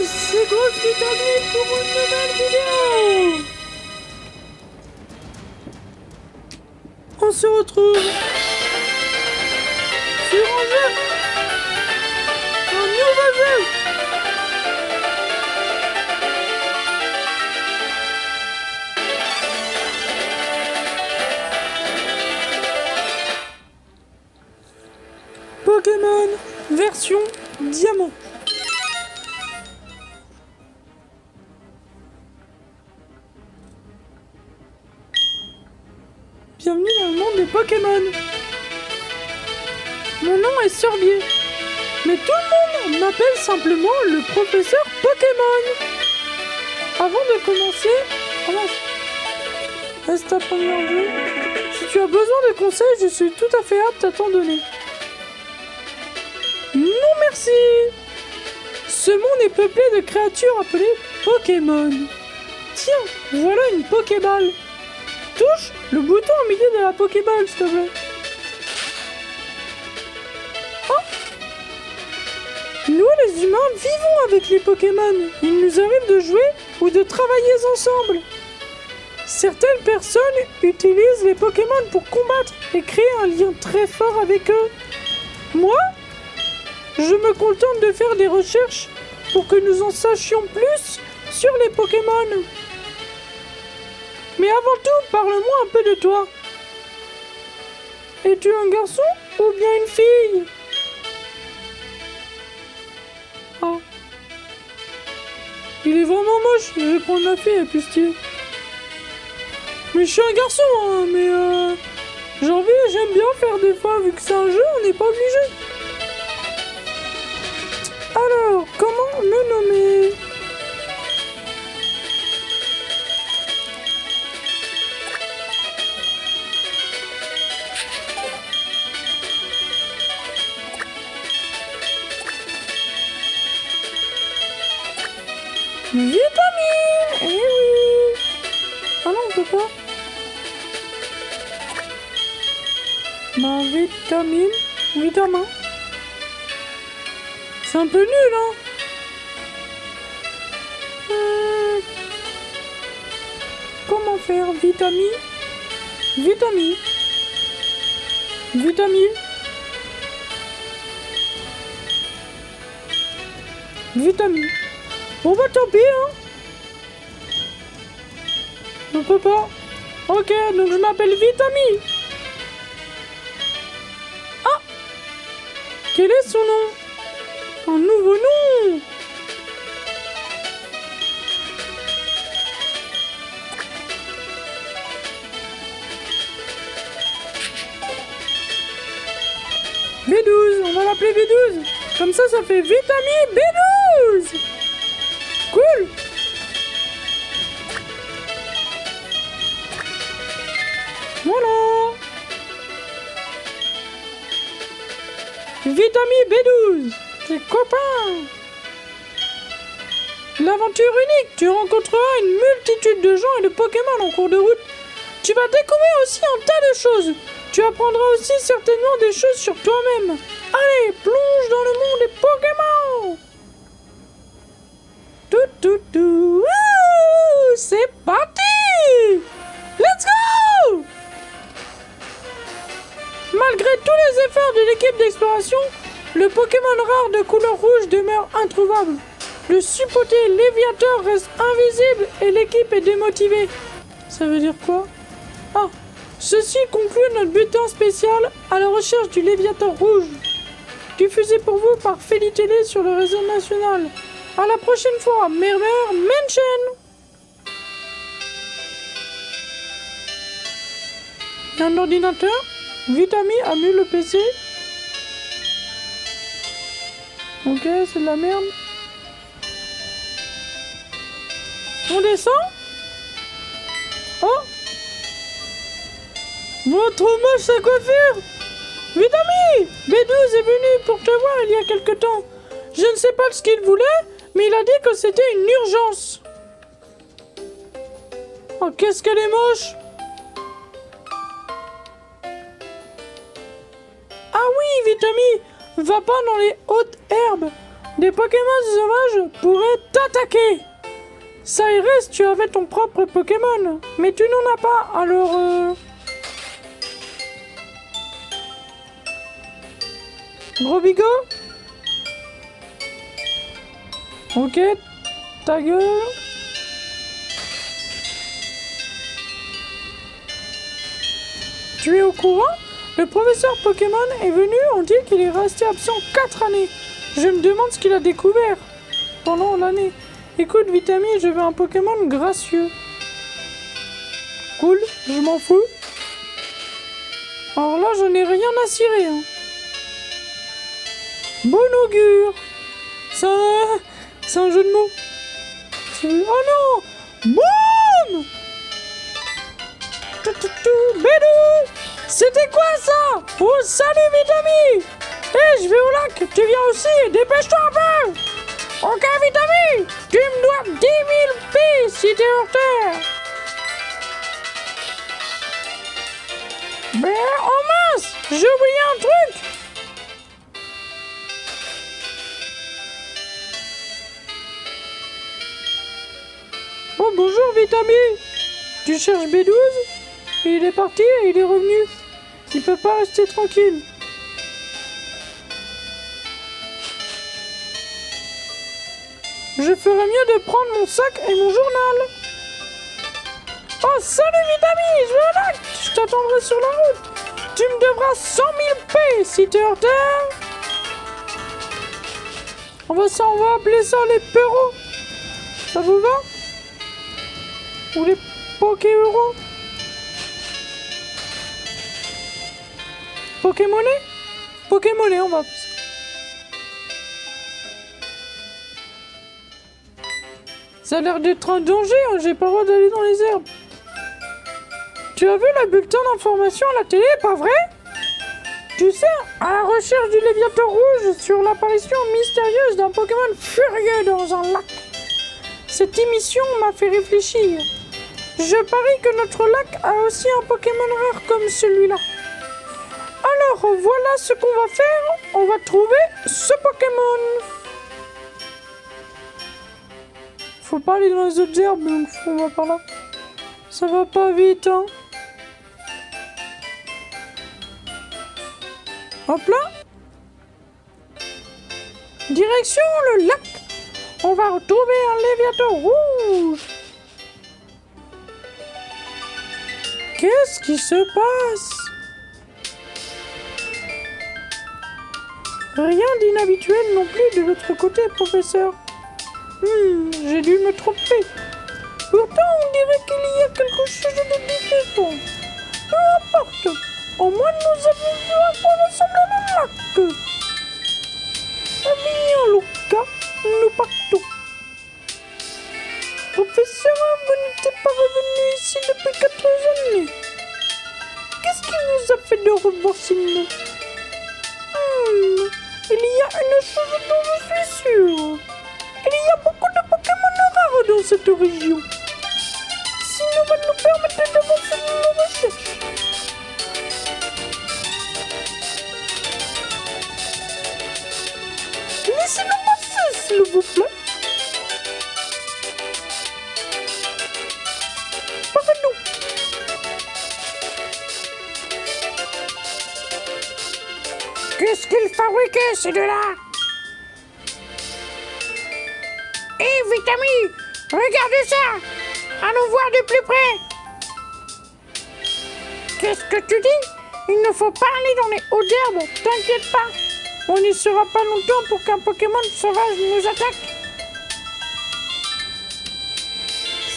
c'est Grosse Vitamine pour une nouvelle vidéo. On se retrouve sur un jeu, un nouveau jeu. Pokémon version diamant. Bienvenue dans le monde des Pokémon. Mon nom est Sorbier, mais tout le monde m'appelle simplement le professeur Pokémon. Avant de commencer, reste ta première vue. Si tu as besoin de conseils, je suis tout à fait apte à t'en donner. Non merci. Ce monde est peuplé de créatures appelées Pokémon. Tiens, voilà une Pokéball. Touche le bouton au milieu de la Pokéball, s'il te plaît. Oh, nous, les humains, vivons avec les Pokémon. Il nous arrive de jouer ou de travailler ensemble. Certaines personnes utilisent les Pokémon pour combattre et créer un lien très fort avec eux. Moi, je me contente de faire des recherches pour que nous en sachions plus sur les Pokémon. Mais avant tout, parle-moi un peu de toi. Es-tu un garçon ou bien une fille? Oh. Il est vraiment moche. Je vais prendre la fille, elle est plus stylée. Mais je suis un garçon, hein, mais j'aime bien faire des fois, vu que c'est un jeu, on n'est pas obligé. Alors, comment me nommer? Vitamine! Eh oui! Ah non, on peut pas. Ma vitamine. Vitamin. C'est un peu nul, hein? Comment faire? Vitamine. Vitamine. Vitamine. Vitamine. Bon bah tant pis, hein. On peut pas. Ok, donc je m'appelle Vitamine. Ah! Quel est son nom? Un nouveau nom! B12, on va l'appeler B12. Comme ça fait Vitamine B12! Cool! Voilà! Vitamine B12! Tes copains! L'aventure unique! Tu rencontreras une multitude de gens et de Pokémon en cours de route. Tu vas découvrir aussi un tas de choses. Tu apprendras aussi certainement des choses sur toi-même. Allez, plonge dans le monde des Pokémon! Tout. C'est parti! Let's go! Malgré tous les efforts de l'équipe d'exploration, le Pokémon rare de couleur rouge demeure introuvable. Le supposé Léviator reste invisible et l'équipe est démotivée. Ça veut dire quoi? Ah, ceci conclut notre butin spécial à la recherche du Léviator rouge. Diffusé pour vous par Feli-Télé sur le réseau national. À la prochaine fois, Mermer Mention. Un ordinateur. Vitamine a mis le PC. Ok, c'est de la merde. On descend. Oh. Bon, trop moche sa coiffure. Vitamine B12 est venu pour te voir il y a quelque temps. Je ne sais pas ce qu'il voulait, mais il a dit que c'était une urgence. Oh, qu'est-ce qu'elle est moche! Ah oui, Vitami, va pas dans les hautes herbes. des Pokémon sauvages pourraient t'attaquer. Cyrus, tu avais ton propre Pokémon, mais tu n'en as pas, alors Gros bigot? Ok, ta gueule. Tu es au courant? Le professeur Pokémon est venu, on dit qu'il est resté absent 4 années. Je me demande ce qu'il a découvert pendant l'année. Écoute, Vitami, je veux un Pokémon gracieux. Cool, je m'en fous. Alors là, je n'ai rien à cirer. Hein. Bon augure. Ça, c'est un jeu de mots. Oh non! Boum! Bédou! C'était quoi ça? Oh, salut Vitami! Hé, je vais au lac, tu viens aussi, dépêche-toi un peu! Ok Vitami, tu me dois 10 000 P si t'es hors terre! Mais oh mince, j'ai oublié un truc! Oh bonjour Vitami! Tu cherches B12? Il est parti et il est revenu. Il peut pas rester tranquille. Je ferais mieux de prendre mon sac et mon journal. Oh salut Vitami, je vais au lac. Je t'attendrai sur la route. Tu me devras 100 000 P si t'es hors terre. On va appeler ça les Perros. Ça vous va? Ou les Poké-Euros? Pokémoné? Pokémoné, on va appeler ça. Ça a l'air d'être un danger, hein, j'ai pas le droit d'aller dans les herbes. Tu as vu le bulletin d'information à la télé, pas vrai? Tu sais, à la recherche du Léviateur rouge sur l'apparition mystérieuse d'un Pokémon furieux dans un lac. Cette émission m'a fait réfléchir. Je parie que notre lac a aussi un Pokémon rare comme celui-là. Alors voilà ce qu'on va faire. On va trouver ce Pokémon. Faut pas aller dans les autres herbes, donc on va par là. Ça va pas vite, hein. Hop là. Direction le lac. On va retrouver un Léviateur rouge. Qu'est-ce qui se passe? Rien d'inhabituel non plus de l'autre côté, professeur. J'ai dû me tromper. Pourtant, on dirait qu'il y a quelque chose de différent. Peu importe. Au moins, nous avons vu à quoi ressemble le lac. Viens, Luca. Nous partons. Professeur, vous n'étiez pas revenu ici depuis 4 années. Qu'est-ce qui vous a fait de revoir Sino? Il y a une chose dont je suis sûr. Il y a beaucoup de Pokémon rares dans cette région. Sino va nous permettre d'avancer nos recherches. Laissez-nous passer, s'il vous plaît. Qu'est-ce qu'ils fabriquaient, ces deux-là? Hé, Vitami, regardez ça! Allons voir de plus près! Qu'est-ce que tu dis? Il ne faut pas aller dans les hautes herbes, t'inquiète pas! On n'y sera pas longtemps pour qu'un Pokémon sauvage nous attaque!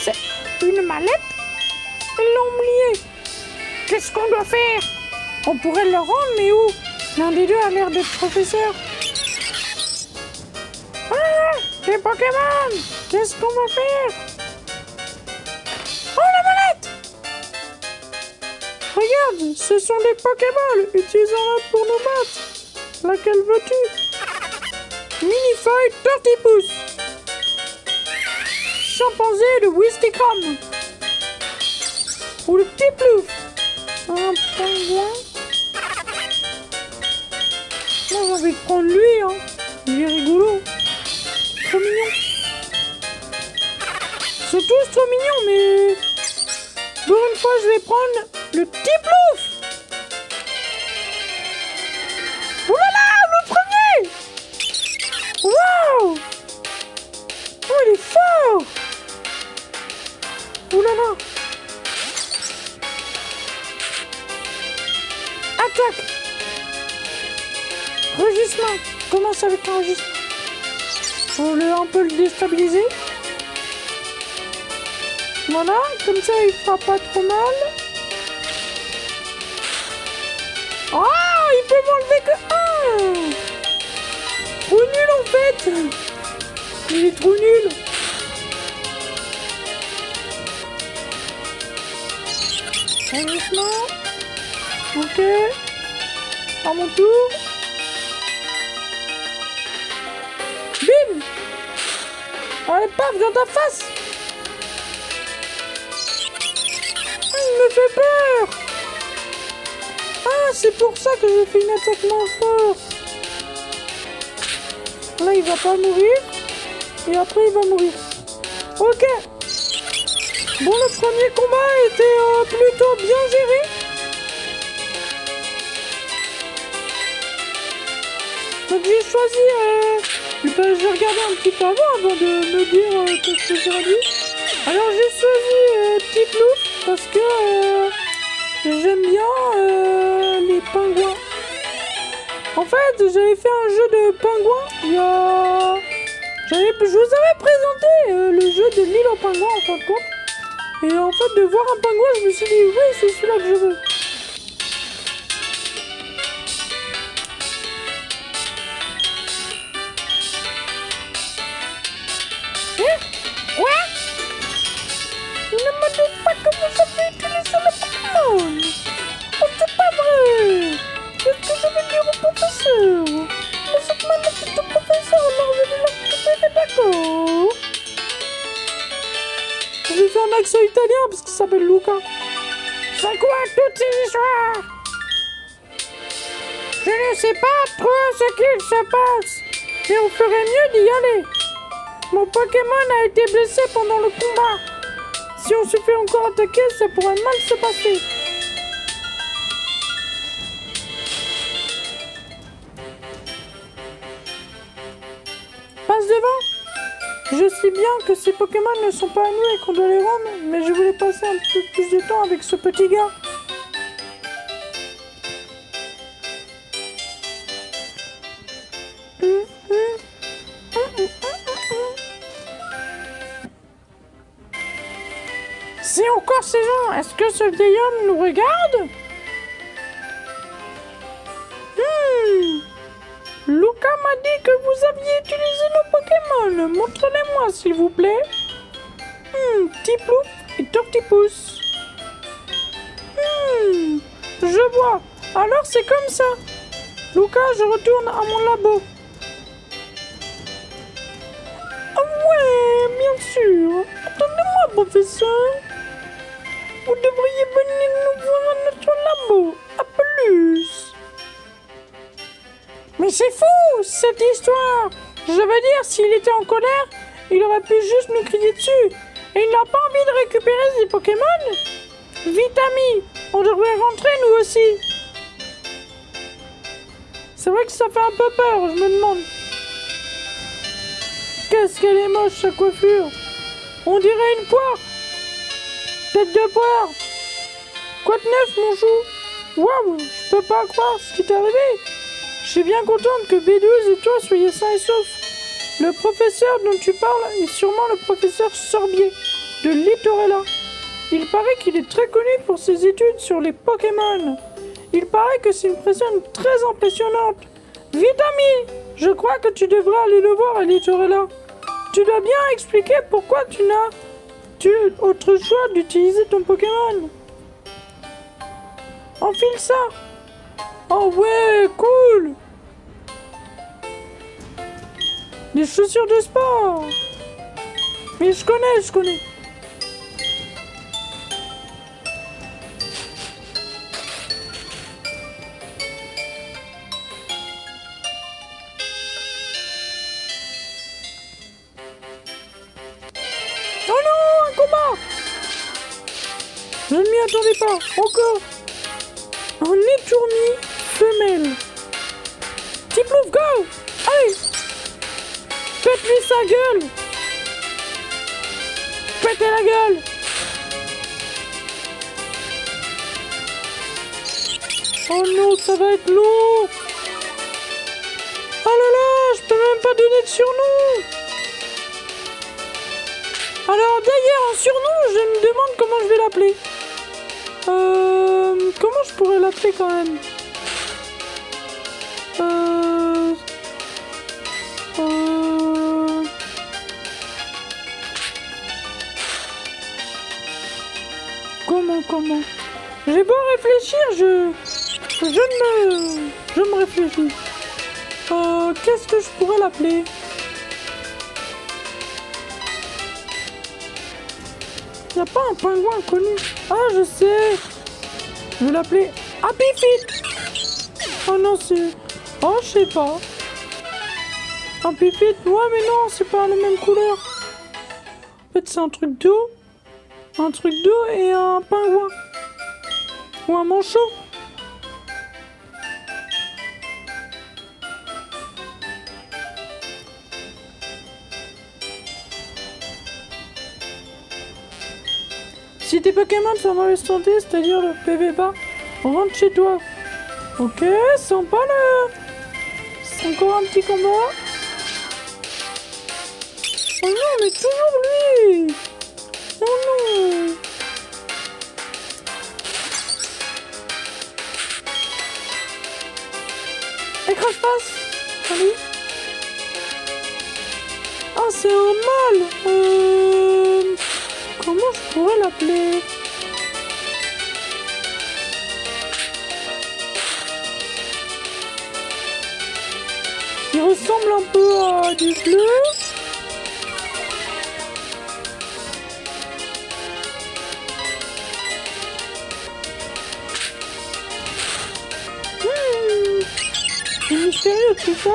C'est une mallette? Ils l'ont oublié! Qu'est-ce qu'on doit faire? On pourrait le rendre, mais où? L'un des deux a l'air d'être professeur. Ah! Les Pokémon! Qu'est-ce qu'on va faire? Oh, la mallette! Regarde, ce sont des Pokéballs. Utilisons-la pour nous battre. Laquelle veux-tu? Mini-feuille Tortipousse. Chimpanzé de Wistikram. Ou le petit plouf. Un pingouin. Moi j'ai envie de prendre lui, hein. Il est rigolo. Ils sont tous trop mignons, mais... Pour une fois, je vais prendre le petit plouf. Oh là là, le premier. Waouh. Oh, il est fort. Oh là là. Attaque. Rugissement. Commence avec un rugissement. On va un peu le déstabiliser. Voilà, comme ça il fera pas trop mal. Ah, il peut m'enlever que 1. Trop nul en fait. Il est trop nul. Rugissement. Ok. À mon tour. Bim. Allez, paf, dans ta face. Il me fait peur. Ah, c'est pour ça que j'ai fait une attaque moins forte. Là, il va pas mourir. Et après, il va mourir. Ok. Bon, le premier combat était plutôt bien géré. Donc j'ai choisi... j'ai regardé un petit peu avant de me dire qu'est-ce que j'aurais dit. Alors j'ai choisi Petit Plouf parce que j'aime bien les pingouins. En fait, j'avais fait un jeu de pingouins il y a... Je vous avais présenté le jeu de l'île aux pingouins en fin de compte. Et en fait, de voir un pingouin, je me suis dit, oui, c'est celui-là que je veux. Ne me dites pas que vous avez utilisé le Pokémon. Oh, c'est pas vrai. Qu'est-ce que je vais dire au professeur? Vous êtes mal petit professeur, alors je vais le récupérer, d'accord? Je vais faire un accent italien parce qu'il s'appelle Luca. C'est quoi toutes ces histoires? Je ne sais pas trop ce qu'il se passe, mais on ferait mieux d'y aller. Mon Pokémon a été blessé pendant le combat. Si on se fait encore attaquer, ça pourrait mal se passer. Passe devant. Je sais bien que ces Pokémon ne sont pas à nous et qu'on doit les rendre, mais je voulais passer un peu plus de temps avec ce petit gars. C'est encore ces gens. Est-ce que ce vieil homme nous regarde? Luca m'a dit que vous aviez utilisé nos Pokémon. Montrez-les-moi, s'il vous plaît. Petit Plouf et Tortipousse. Je vois. Alors c'est comme ça. Luca, je retourne à mon labo. Ouais, bien sûr. Attendez-moi, professeur. Vous devriez venir nous voir à notre labo. À plus. Mais c'est fou, cette histoire. Je veux dire, s'il était en colère, il aurait pu juste nous crier dessus. Et il n'a pas envie de récupérer ses Pokémon. Vite, ami, on devrait rentrer nous aussi. C'est vrai que ça fait un peu peur, je me demande. Qu'est-ce qu'elle est moche, sa coiffure. On dirait une poire. Tête de poire. Quoi de neuf, mon chou? Waouh, je peux pas croire ce qui t'est arrivé. Je suis bien contente que B12 et toi soyez sains et saufs. Le professeur dont tu parles est sûrement le professeur Sorbier de Littorella. Il paraît qu'il est très connu pour ses études sur les Pokémon. Il paraît que c'est une personne très impressionnante. Vite, ami, je crois que tu devrais aller le voir à Littorella. Tu dois bien expliquer pourquoi tu n'as autre choix d'utiliser ton Pokémon. Enfile ça. Oh ouais, cool. Des chaussures de sport. Mais je connais. Oh non, m'y attendais pas. Encore un étourni femelle. Tiplouf, go! Allez! Pète-lui sa gueule! Pétez la gueule! Oh non, ça va être lourd! Oh là là, je peux même pas donner de surnom! Alors d'ailleurs, un surnom, je me demande comment je vais l'appeler. Comment je pourrais l'appeler quand même? Comment? J'ai beau réfléchir, je me réfléchis. Qu'est-ce que je pourrais l'appeler? Y a pas un pingouin connu? Ah, je sais. Je vais l'appeler Happy Feet. Oh non, c'est... Oh, je sais pas. Happy Feet, ouais, mais non, c'est pas la même couleur. En fait, c'est un truc d'eau. Un truc d'eau et un pingouin. Ou un manchot. Si tes Pokémon sont dans mauvaise santé, c'est-à-dire le PV bas, rentre chez toi. Ok, sympa là. C'est encore un petit combat. Oh non, mais toujours lui. Oh non. Écrase-passe. Allez. Ah, c'est un mâle. Comment je pourrais l'appeler? Il ressemble un peu à du bleu. C'est mystérieux tout ça.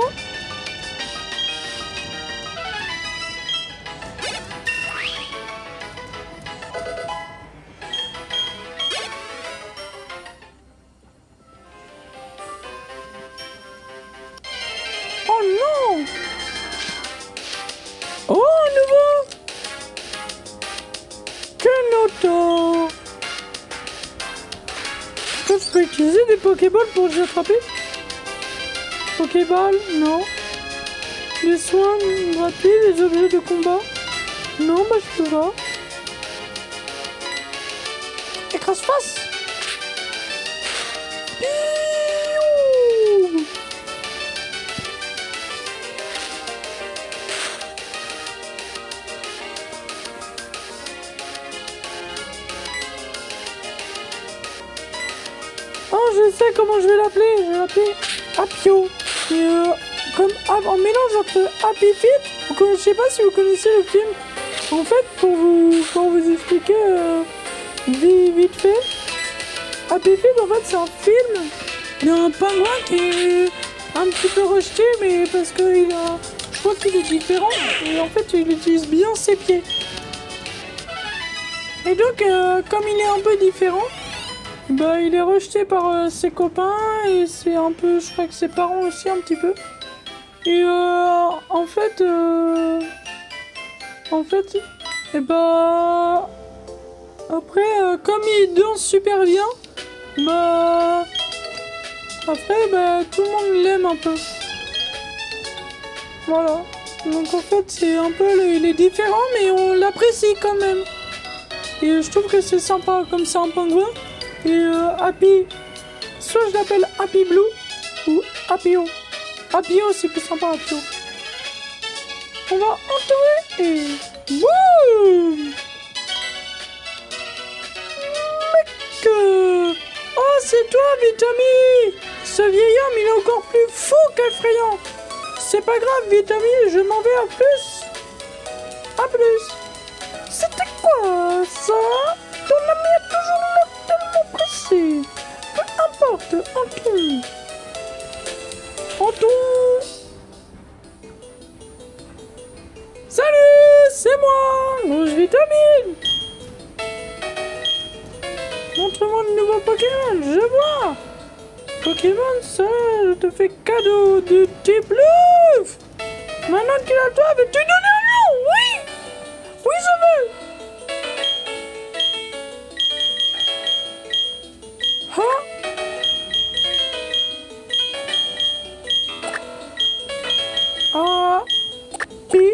Oh non! Oh, un nouveau! Kenoto! Je peux utiliser des Pokéballs pour les attraper? Pokéball? Non. Des soins gratuits, des objets de combat? Non, bah je peux pas. Écrase-face! Oh, je sais comment je vais l'appeler. Je vais l'appeler Apio. Et comme en mélange entre Happy Feet. Je sais pas si vous connaissez le film. En fait, pour vous expliquer vite fait, Happy Feet, en fait, c'est un film. Il y a un pingouin qui est un petit peu rejeté, mais parce que je crois qu'il est différent. Et en fait, il utilise bien ses pieds. Et donc, comme il est un peu différent, bah, il est rejeté par ses copains et c'est un peu, je crois que ses parents aussi un petit peu. Et en fait, et bah, après, comme il danse super bien, bah, après, bah, tout le monde l'aime un peu. Voilà. Donc en fait, c'est un peu, il est différent, mais on l'apprécie quand même. Et je trouve que c'est sympa, comme c'est un pingouin. Et Happy, soit je l'appelle Happy Blue ou Happyo. Happyo, c'est plus sympa, Happyo. On va entourer et boum! Mec! Oh, c'est toi, Vitami! Ce vieil homme, il est encore plus fou qu'effrayant. C'est pas grave, Vitami, je m'en vais à plus. À plus. C'était quoi, ça? Ton ami est toujours là, tellement pressé. Peu importe, Anton. Anton! Salut, c'est moi, Rouge Vitamine. Montre-moi le nouveau Pokémon, je vois. Pokémon, ça, je te fais cadeau de Tiplouf. Maintenant qu'il a toi, veux-tu donner un nom? Oui. Oui, je veux. Hein? Ah. Pi.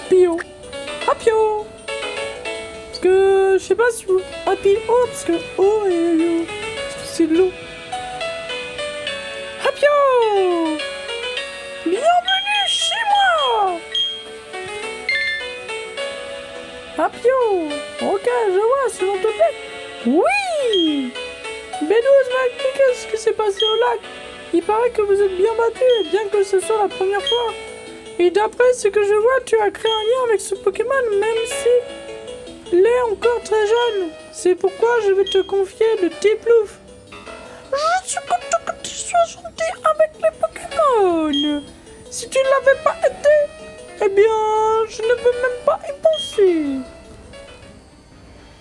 Pio. Apio. Parce que, je sais pas si vous... Happy O, parce que O et c'est de l'eau. Apio. Bienvenue chez moi. Apio. Ok, je vois, s'il vous plaît. Oui. B12 m'a expliqué ce qui s'est passé au lac. Il paraît que vous êtes bien battu, bien que ce soit la première fois. Et d'après ce que je vois, tu as créé un lien avec ce Pokémon, même si il est encore très jeune. C'est pourquoi je vais te confier le Tiplouf. Je suis content que tu sois gentil avec les Pokémon. Si tu ne l'avais pas été, eh bien, je ne veux même pas y penser.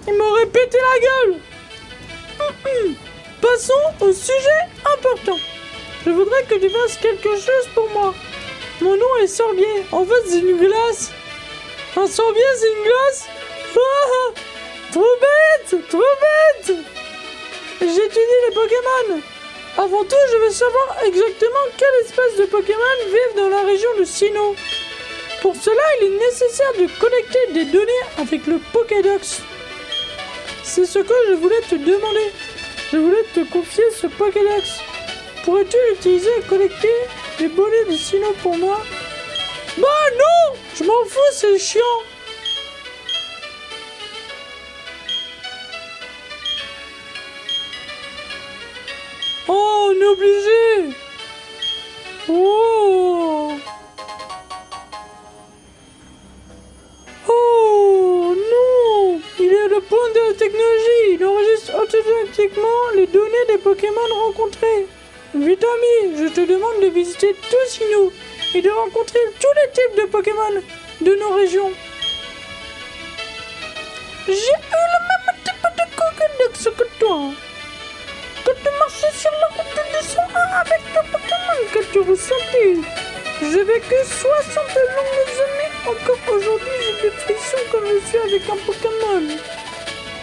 Il m'aurait pété la gueule. Passons au sujet important. Je voudrais que tu fasses quelque chose pour moi. Mon nom est Sorbier. En fait, c'est une glace. Un Sorbier, c'est une glace? Ah, trop bête! Trop bête! J'étudie les Pokémon. Avant tout, je veux savoir exactement quelle espèce de Pokémon vivent dans la région de Sinnoh. Pour cela, il est nécessaire de collecter des données avec le Pokédex. C'est ce que je voulais te demander. Je voulais te confier ce Pokédex. Pourrais-tu l'utiliser et collecter les données de Sinnoh pour moi? Bah non! Je m'en fous, c'est chiant. Oh, on est obligé. Oh. Oh non! Il est le point de la technologie. Il enregistre automatiquement les données des Pokémon rencontrés. Vitami, je te demande de visiter tout Sinnoh et de rencontrer tous les types de Pokémon de nos régions. J'ai eu le même type de Pokédex que toi. Quand tu marchais sur la route de 201 avec ton Pokémon, qu'as-tu ressenti? J'ai vécu 60 longues années. Encore aujourd'hui, j'ai des frissons quand je suis avec un Pokémon.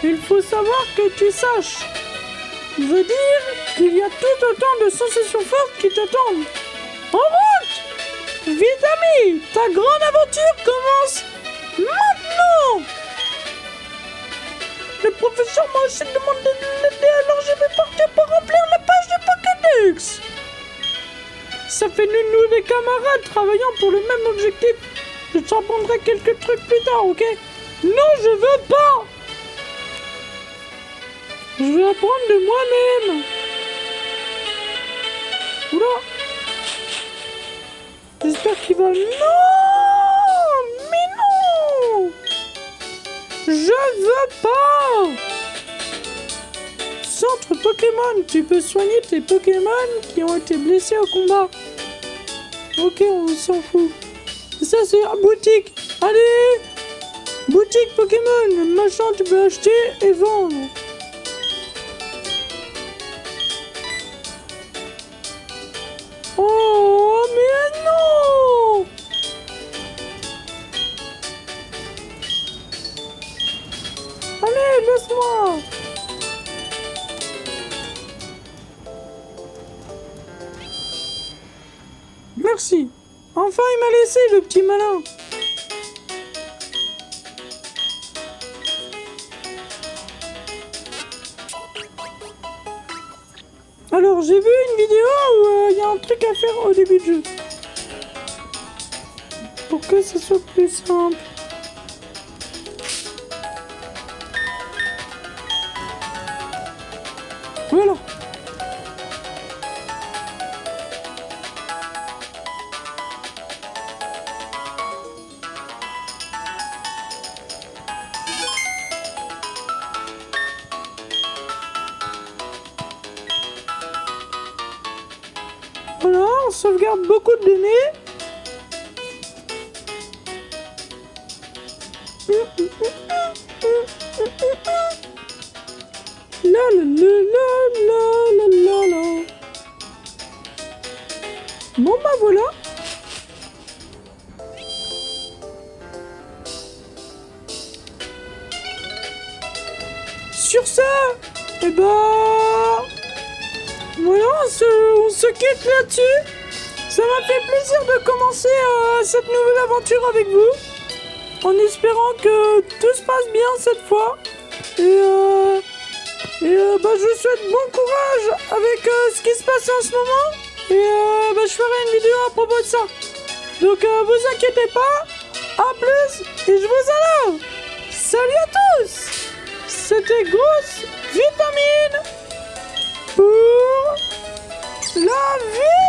Il faut savoir que tu saches. Veut dire qu'il y a tout autant de sensations fortes qui t'attendent. En route! Vite ami, ta grande aventure commence maintenant! Le professeur m'a aussi demandé de l'aider, alors je vais partir pour remplir la page de Pokédex. Ça fait nous des camarades travaillant pour le même objectif. Je t'apprendrai quelques trucs plus tard, ok? Non, je veux pas! Je vais apprendre de moi-même. Oula. J'espère qu'il va... Non! Mais non! Je veux pas! Centre Pokémon. Tu peux soigner tes Pokémon qui ont été blessés au combat. Ok, on s'en fout. Ça, c'est la boutique. Allez! Boutique Pokémon. Machin, tu peux acheter et vendre. Oh, mais non! Allez, laisse-moi! Merci. Enfin, il m'a laissé, le petit malin. Alors, j'ai vu une vidéo où il y a un truc à faire au début de jeu. Pour que ce soit plus simple. Voilà. Voilà, on sauvegarde beaucoup de données. La la la la la la la. Bon bah voilà. Sur ça, eh ben voilà, on se quitte là-dessus. Ça m'a fait plaisir de commencer cette nouvelle aventure avec vous, en espérant que tout se passe bien cette fois. Bah, je vous souhaite bon courage avec ce qui se passe en ce moment. Bah, je ferai une vidéo à propos de ça. Donc vous inquiétez pas. À plus et je vous adore. Salut à tous. C'était Grosse Vitamine pour la vie.